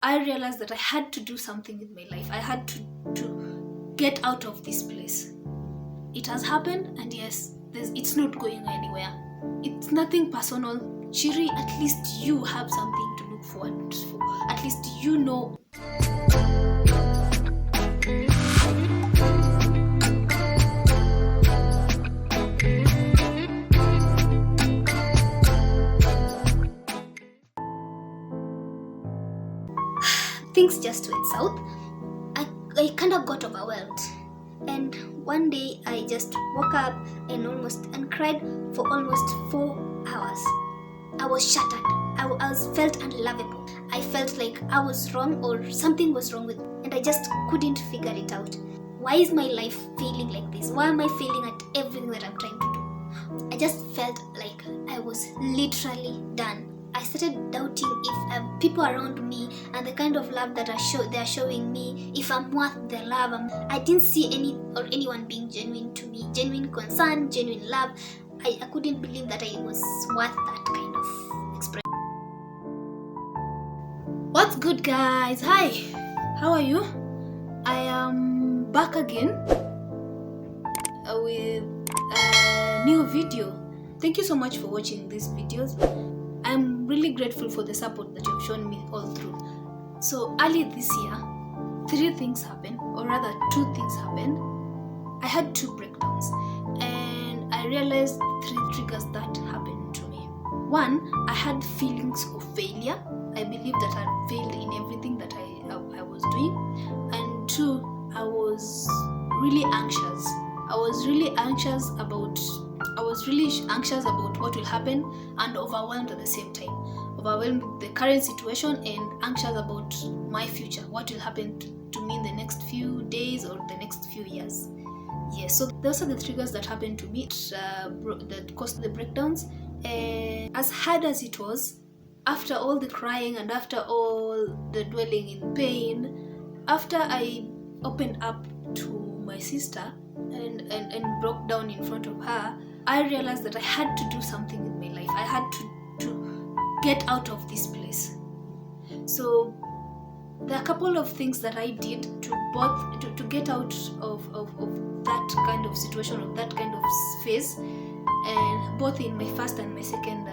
I realized that I had to do something in my life. I had to get out of this place. It has happened, and yes, it's not going anywhere. It's nothing personal. Chiri, at least you have something to look forward for. At least you know. Things just went south. I kind of got overwhelmed. And one day I just woke up and cried for almost 4 hours. I was shattered. Felt unlovable. I felt like I was wrong or something was wrong with me, and I just couldn't figure it out. Why is my life feeling like this? Why am I failing at everything that I'm trying to do? I just felt like I was literally done. I started doubting if people around me and the kind of love that they're showing me, if I'm worth their love. I didn't see anyone being genuine to me, genuine concern, genuine love. I couldn't believe that I was worth that kind of expression. What's good, guys? Hi, how are you? I am back again with a new video. Thank you so much for watching these videos. I'm really grateful for the support that you've shown me all through. So early this year, 3 things happened, or rather 2 things happened. I had 2 breakdowns, and I realized 3 triggers that happened to me. 1, I had feelings of failure. I believed that I failed in everything that I was doing. And 2, I was really anxious. I was really anxious about what will happen, and overwhelmed at the same time. Overwhelmed with the current situation and anxious about my future. What will happen to me in the next few days or the next few years. Yes, so those are the triggers that happened to me that caused the breakdowns. And as hard as it was, after all the crying and after all the dwelling in pain, after I opened up to my sister and broke down in front of her, I realized that I had to do something in my life. I had to get out of this place. So there are a couple of things that I did to get out of that kind of situation, of that kind of phase, and both in my first and my second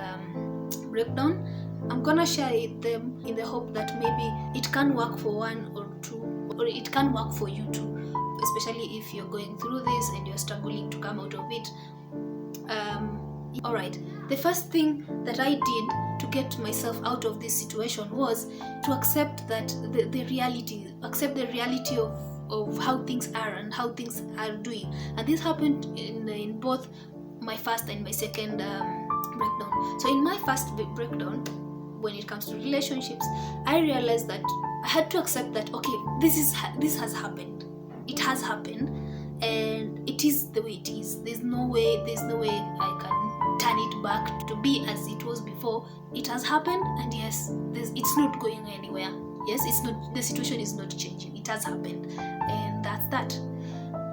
breakdown. I'm gonna share them in the hope that maybe it can work for one or two, or it can work for you too, especially if you're going through this and you're struggling to come out of it. Alright, the first thing that I did to get myself out of this situation was to accept that the reality of how things are and how things are doing. And this happened in both my first and my second breakdown. So in my first breakdown, when it comes to relationships, I realized that I had to accept that, okay, this has happened. It has happened, and it is the way it is. There's no way I can turn it back to be as it was before. It has happened, and yes, it's not going anywhere. Yes, the situation is not changing. It has happened, and that's that.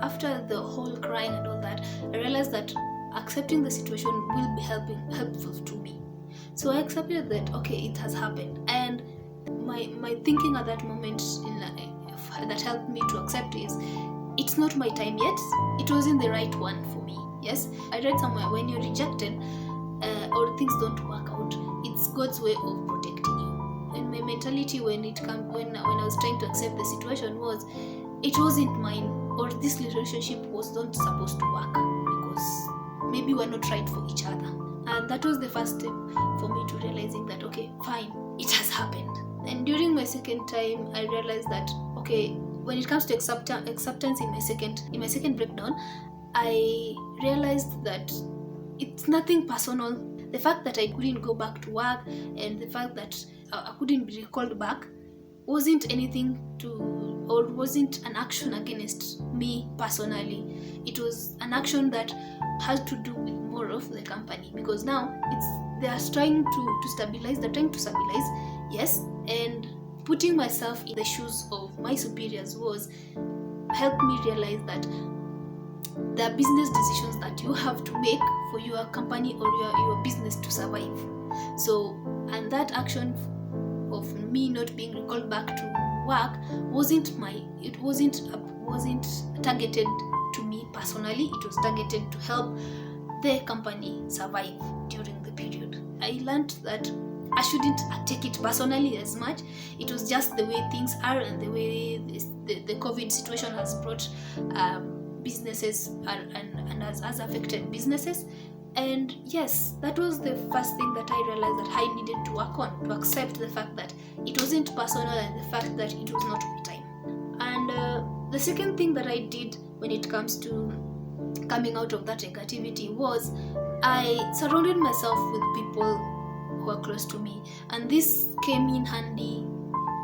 After the whole crying and all that, I realized that accepting the situation will be helpful to me. So I accepted that, okay, it has happened, and my thinking at that moment that helped me to accept is, it's not my time yet. It wasn't the right one for me. Yes, I read somewhere, when you're rejected or things don't work out, it's God's way of protecting you. And my mentality when I was trying to accept the situation was, it wasn't mine, or this relationship was not supposed to work because maybe we're not right for each other. And that was the first step for me to realizing that, okay, fine, it has happened. And during my second time, I realized that, okay, when it comes to acceptance in my second breakdown, I realized that it's nothing personal. The fact that I couldn't go back to work and the fact that I couldn't be recalled back wasn't an action against me personally. It was an action that had to do with more of the company, because now they're trying to stabilize. They're trying to stabilize, yes, and putting myself in the shoes of my superiors helped me realize that there are business decisions that you have to make for your company or your business to survive. So, and that action me not being recalled back to work wasn't targeted to me personally. It was targeted to help the company survive during the period. I learned that I shouldn't take it personally as much. It was just the way things are, and the way the COVID situation has brought businesses and has affected businesses. And yes, that was the first thing that I realized that I needed to work on, to accept the fact that it wasn't personal and the fact that it was not my time. And the second thing that I did when it comes to coming out of that negativity was I surrounded myself with people who are close to me, and this came in handy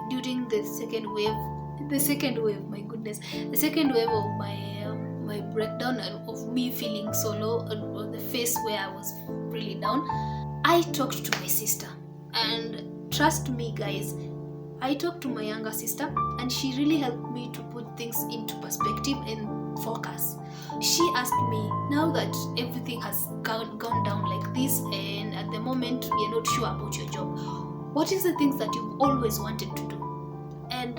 during the second wave, my goodness, the second wave of my breakdown and of me feeling so low, on the phase where I was really down. I talked to my sister, and trust me guys, I talked to my younger sister, and she really helped me to put things into perspective and focus. She asked me, now that everything has gone down like this, and at the moment you're not sure about your job, what is the things that you've always wanted to do? And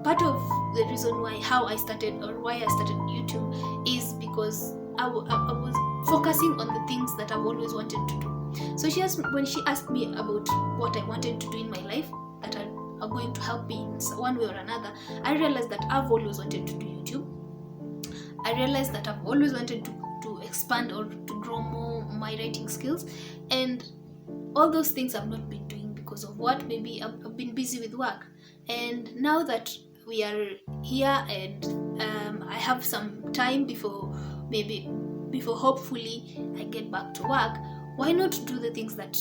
part of the reason why I started YouTube is because I was focusing on the things that I've always wanted to do. So when she asked me about what I wanted to do in my life that are going to help me in one way or another, I realized that I've always wanted to do YouTube. I realized that I've always wanted to expand or to grow more my writing skills, and all those things I've not been doing because of what? Maybe I've been busy with work. And now that we are here and I have some time before hopefully I get back to work, why not do the things that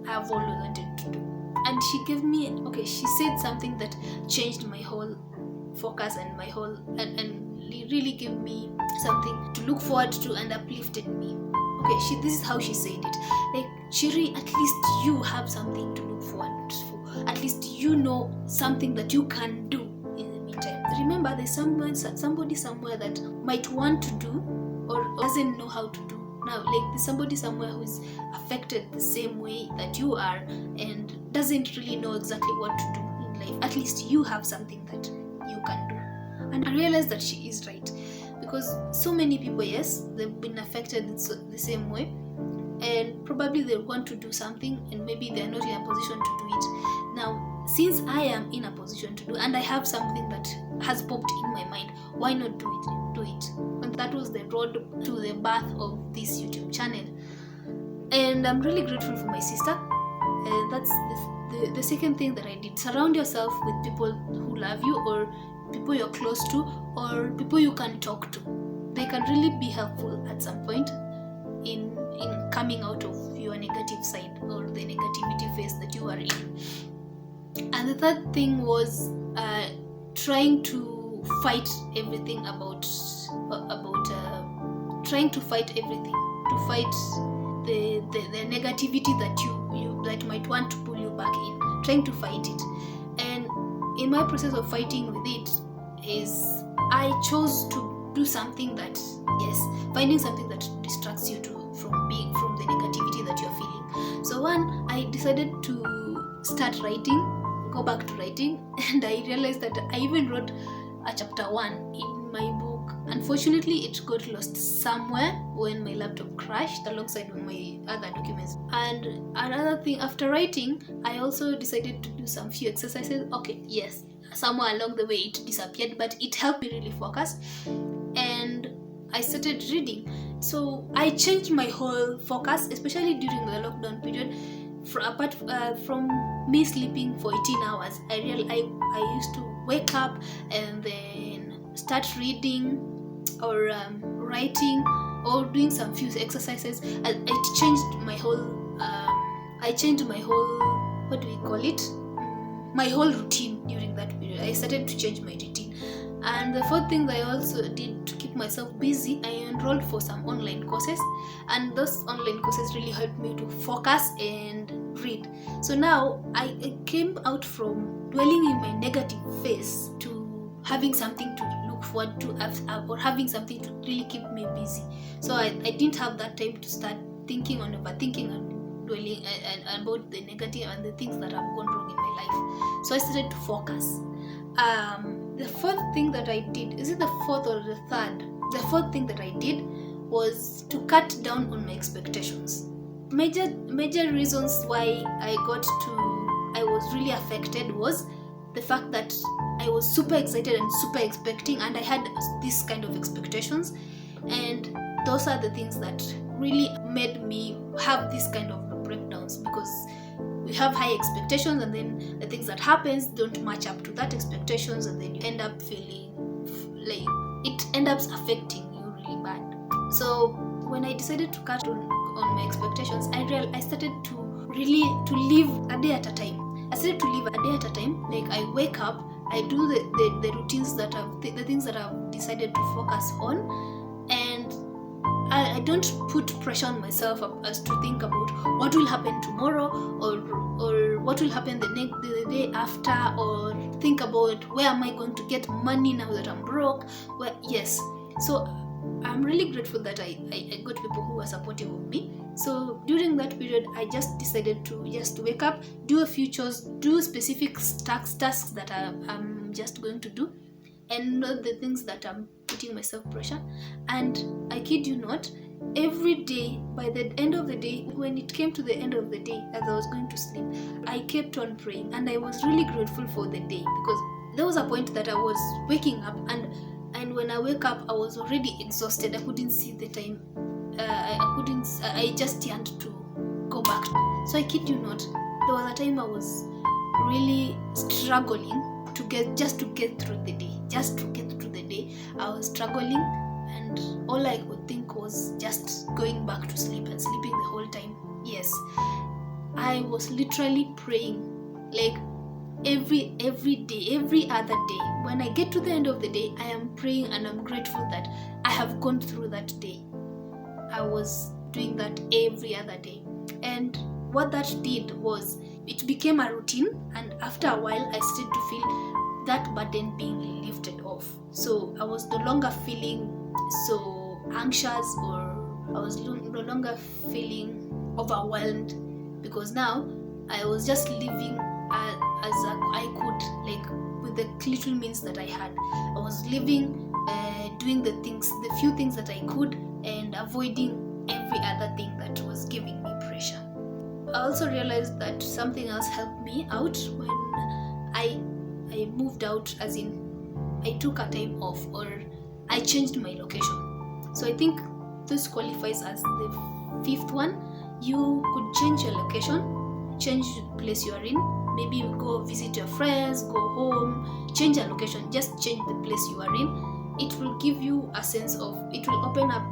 I've always wanted to do? And she said something that changed my whole focus and my whole and really gave me something to look forward to and uplifted me. This is how she said it. Like, Chiri, at least you have something to look forward for. At least you know something that you can do in the meantime. Remember, there's somebody somewhere that might want to do or doesn't know how to do. Now, like, there's somebody somewhere who's affected the same way that you are and doesn't really know exactly what to do in life. At least you have something that you can do. And I realized that she is right, because so many people, yes, they've been affected the same way, and probably they want to do something and maybe they're not in a position to do it. Now, since I am in a position to do, and I have something that has popped in my mind, why not do it? And that was the road to the birth of this YouTube channel. And I'm really grateful for my sister. That's the second thing that I did. Surround yourself with people who love you, or people you're close to, or people you can talk to. They can really be helpful at some point in coming out of your negative side or the negativity phase that you are in. And the third thing was trying to fight everything to fight the negativity that might want to pull you back in, trying to fight it. And in my process of fighting with it is I chose to do something finding something that distracts you from the negativity that you're feeling. So one, I decided to start writing, go back to writing, and I realized that I even wrote a chapter 1 in my book. Unfortunately, it got lost somewhere when my laptop crashed alongside my other documents. And another thing, after writing, I also decided to do some few exercises. Somewhere along the way it disappeared, but it helped me really focus, and I started reading. So I changed my whole focus, especially during the lockdown period. Apart from me sleeping for 18 hours, I used to wake up and then start reading or writing or doing some few exercises. And it changed my whole my whole routine during that period. I started to change my routine. And the fourth thing that I also did to keep myself busy, I enrolled for some online courses, and those online courses really helped me to focus and read. So now I came out from dwelling in my negative phase to having something to look forward to, or having something to really keep me busy. So I didn't have that time to start thinking and overthinking and dwelling and about the negative and the things that have gone wrong in my life. So I started to focus. The fourth thing that I did, is it the fourth or the third? The fourth thing that I did was to cut down on my expectations. Major reasons why I was really affected was the fact that I was super excited and super expecting, and I had this kind of expectations, and those are the things that really made me have this kind of breakdowns, because we have high expectations and then the things that happens don't match up to that expectations, and then you end up feeling like it ends up affecting you really bad. So when I decided to cut on my expectations, I started to live a day at a time. I started to live a day at a time. Like, I wake up, I do the routines the things that I've decided to focus on, and I don't put pressure on myself as to think about what will happen tomorrow or what will happen the day after, or think about where am I going to get money now that I'm broke. So I'm really grateful that I got people who were supportive of me. So during that period, I just decided to just wake up, do a few chores, do specific tasks that I'm just going to do, and not the things that I'm putting myself pressure. And I kid you not, every day, by the end of the day, when it came to the end of the day, as I was going to sleep, I kept on praying, and I was really grateful for the day, because there was a point that I was waking up, and when I wake up, I was already exhausted. I couldn't see the time. I just yearned to go back. So I kid you not, there was a time I was really struggling to get through the day. I was struggling, and all I could think was just going back to sleep and sleeping the whole time. Yes, I was literally praying, like, every day, every other day. When I get to the end of the day, I am praying, and I'm grateful that I have gone through that day. I was doing that every other day, and what that did was it became a routine, and after a while I started to feel that burden being lifted off. So I was no longer feeling so anxious, or I was no longer feeling overwhelmed, because now I was just living as I could, like, with the little means that I had. I was living, doing the few things that I could, and avoiding every other thing that was giving me pressure. I also realized that something else helped me out when I moved out, as in I took a time off, or I changed my location. So I think this qualifies as the fifth one. You could change your location, change the place you are in. Maybe you go visit your friends, go home, change your location, just change the place you are in. It will give you a sense of, it will open up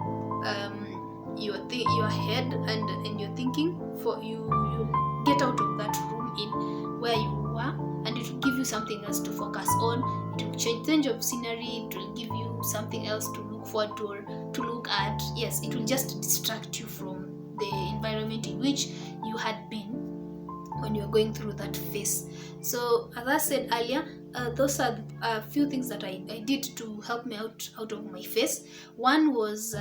your head and your thinking, for you get out of that room in where you were, and it will give you something else to focus on. It will change of scenery, it will give you something else to look forward to or to look at. Yes, it will just distract you from the environment in which you had been when you're going through that phase. So as I said earlier, those are a few things that I did to help me out of my phase. One was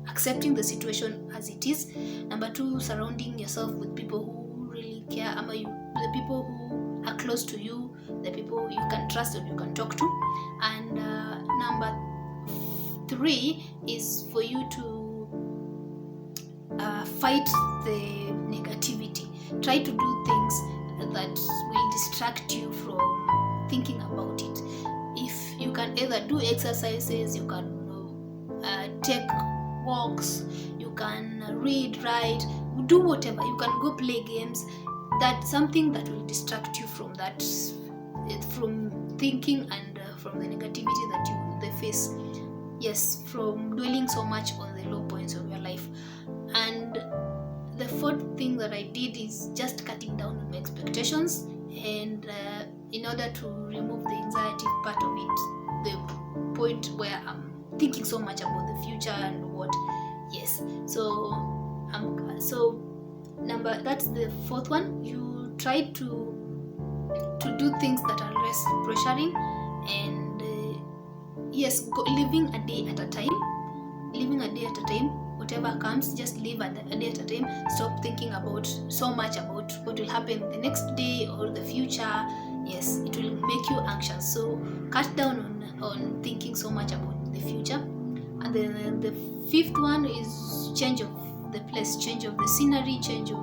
accepting the situation as it is. Number two, surrounding yourself with people who really care, the people who are close to you, the people you can trust and you can talk to. And number three is for you to fight the negativity. Try to do things that will distract you from thinking about it. If you can either do exercises, you can take walks, you can read, write, do whatever. You can go play games. That's something that will distract you from that, from thinking and from the negativity that you face. Yes, from dwelling so much on the low points of your life. And the fourth thing that I did is just cutting down on my expectations, and in order to remove the anxiety part of it, the point where I'm thinking so much about the future and what. Yes, that's the fourth one. You try to do things that are less pressuring, and living a day at a time. whatever comes, just live a day at a time. Stop thinking about so much about what will happen the next day or the future. Yes, it will make you anxious, so cut down on thinking so much about the future. And then the fifth one is change of the place, change of the scenery, change of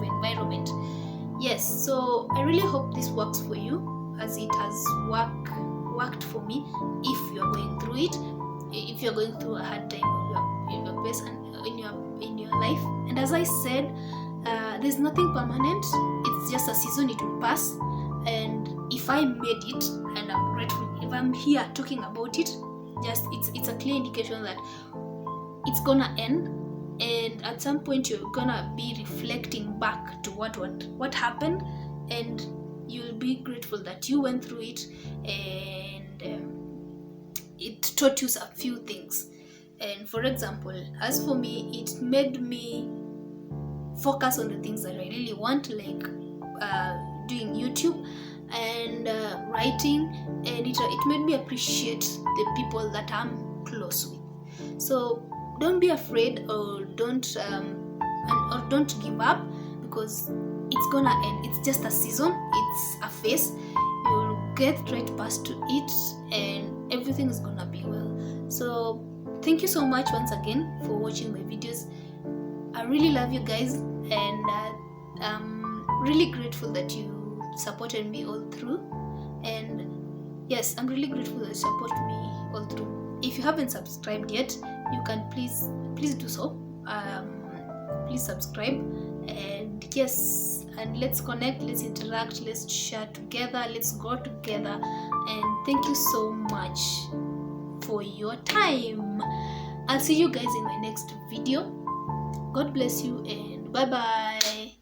environment. Yes, so I really hope this works for you, as it has worked for me. If you're going through it, if you're going through a hard time in your place and in your life, and as I said, there's nothing permanent. It's just a season, it will pass. And if I made it, and I'm grateful, if I'm here talking about it, just it's a clear indication that it's gonna end, and at some point you're gonna be reflecting back to what happened, and you'll be grateful that you went through it, and it taught you a few things. And for example, as for me, it made me focus on the things that I really want, like doing YouTube and writing, and it made me appreciate the people that I'm close with. So don't be afraid, or don't give up, because it's gonna end. It's just a season, it's a phase. You'll get right past to it, and everything is gonna be well. So thank you so much once again for watching my videos. I really love you guys, and I'm really grateful that you supported me all through. And yes, I'm really grateful that you support me all through. If you haven't subscribed yet, you can please do so. Please subscribe, and yes, and let's connect, let's interact, let's share together, let's grow together. And thank you so much for your time. I'll see you guys in my next video. God bless you, and bye bye.